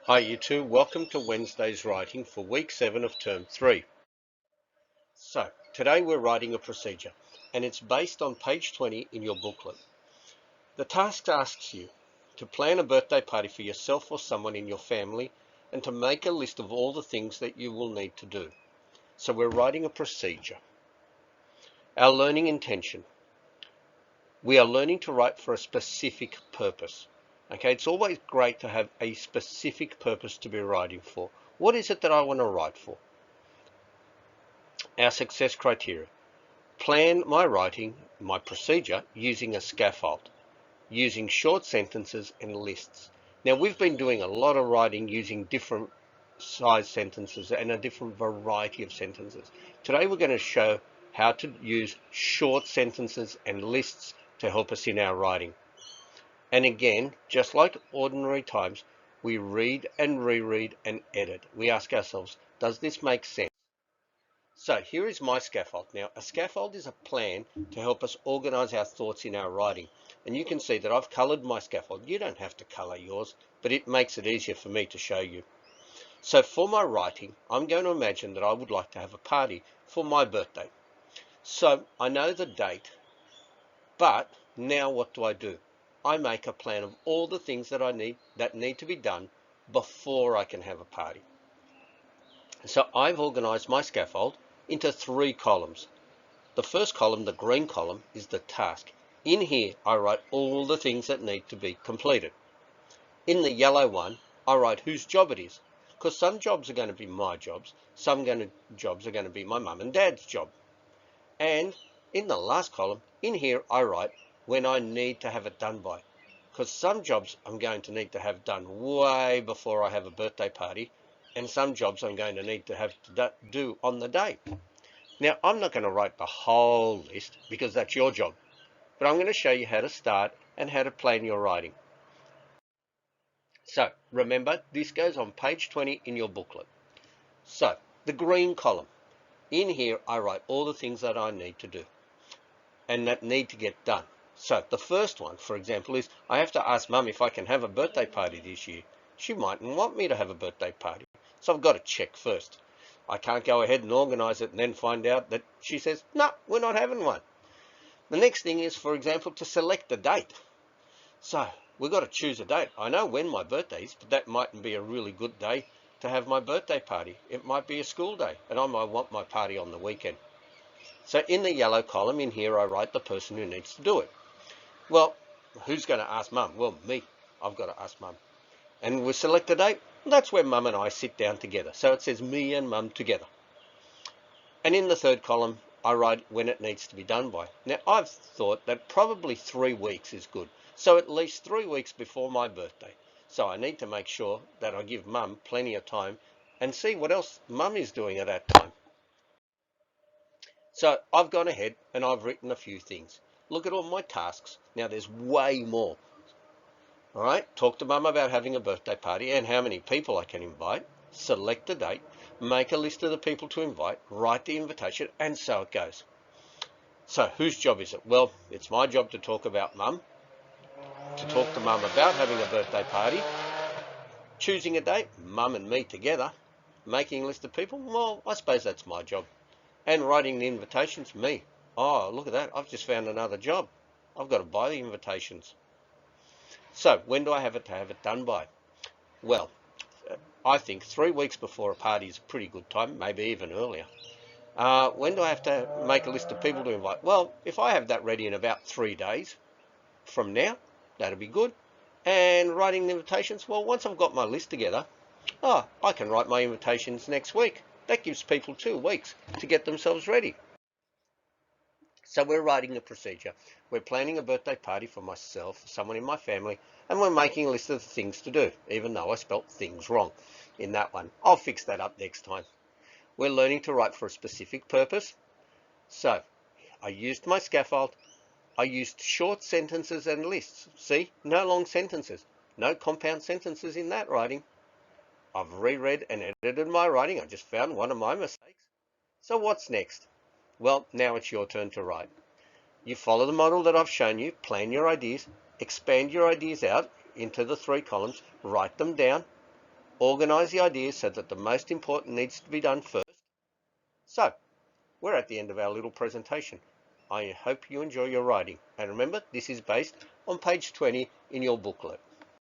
Hi you two, welcome to Wednesday's writing for week 7 of term 3. So, today we're writing a procedure and it's based on page 20 in your booklet. The task asks you to plan a birthday party for yourself or someone in your family and to make a list of all the things that you will need to do. So we're writing a procedure. Our learning intention. We are learning to write for a specific purpose. Okay, it's always great to have a specific purpose to be writing for. What is it that I want to write for? Our success criteria. Plan my writing, my procedure, using a scaffold, using short sentences and lists. Now, we've been doing a lot of writing using different size sentences and a different variety of sentences. Today, we're going to show how to use short sentences and lists to help us in our writing. And again, just like ordinary times, we read and reread and edit. We ask ourselves, does this make sense? So here is my scaffold. Now, a scaffold is a plan to help us organize our thoughts in our writing. And you can see that I've colored my scaffold. You don't have to color yours, but it makes it easier for me to show you. So for my writing, I'm going to imagine that I would like to have a party for my birthday. So I know the date, but now what do? I make a plan of all the things that need to be done before I can have a party. So I've organized my scaffold into 3 columns. The first column, the green column, is the task. In here, I write all the things that need to be completed. In the yellow one, I write whose job it is, because some jobs are going to be my jobs, jobs are going to be my mum and dad's job. And in the last column, in here, I write when I need to have it done by, because some jobs I'm going to need to have done way before I have a birthday party, and some jobs I'm going to need to have to do on the day. Now, I'm not going to write the whole list because that's your job, but I'm going to show you how to start and how to plan your writing. So, remember, this goes on page 20 in your booklet. So, the green column. In here, I write all the things that I need to do and that need to get done. So, the first one, for example, is I have to ask Mum if I can have a birthday party this year. She mightn't want me to have a birthday party, so I've got to check first. I can't go ahead and organise it and then find out that she says, no, we're not having one. The next thing is, for example, to select a date. So we've got to choose a date. I know when my birthday is, but that mightn't be a really good day to have my birthday party. It might be a school day, and I might want my party on the weekend. So in the yellow column in here, I write the person who needs to do it. Well, who's going to ask Mum? Well, me. I've got to ask Mum. And we select a date. That's where Mum and I sit down together. So it says me and Mum together. And in the third column, I write when it needs to be done by. Now, I've thought that probably 3 weeks is good. So at least 3 weeks before my birthday. So I need to make sure that I give Mum plenty of time and see what else Mum is doing at that time. So I've gone ahead and I've written a few things. Look at all my tasks. Now there's way more. All right, talk to Mum about having a birthday party and how many people I can invite. Select a date, make a list of the people to invite, write the invitation, and so it goes. So whose job is it? Well, it's my job to talk about Mum, to talk to Mum about having a birthday party, choosing a date, Mum and me together, making a list of people, well, I suppose that's my job. And writing the invitations, me. Oh, look at that, I've just found another job. I've got to buy the invitations. So when do I have to have it done by? Well, I think 3 weeks before a party is a pretty good time, maybe even earlier. When do I have to make a list of people to invite? Well, if I have that ready in about 3 days from now, that'll be good. And writing the invitations, well, once I've got my list together, I can write my invitations next week. That gives people 2 weeks to get themselves ready. So we're writing a procedure. We're planning a birthday party for myself, someone in my family, and we're making a list of the things to do, even though I spelt things wrong in that one. I'll fix that up next time. We're learning to write for a specific purpose. So I used my scaffold. I used short sentences and lists. See, no long sentences, no compound sentences in that writing. I've reread and edited my writing. I just found one of my mistakes. So what's next? Well, now it's your turn to write. You follow the model that I've shown you, plan your ideas, expand your ideas out into the 3 columns, write them down, Organize the ideas so that the most important needs to be done first. So, we're at the end of our little presentation. I hope you enjoy your writing. And remember, this is based on page 20 in your booklet.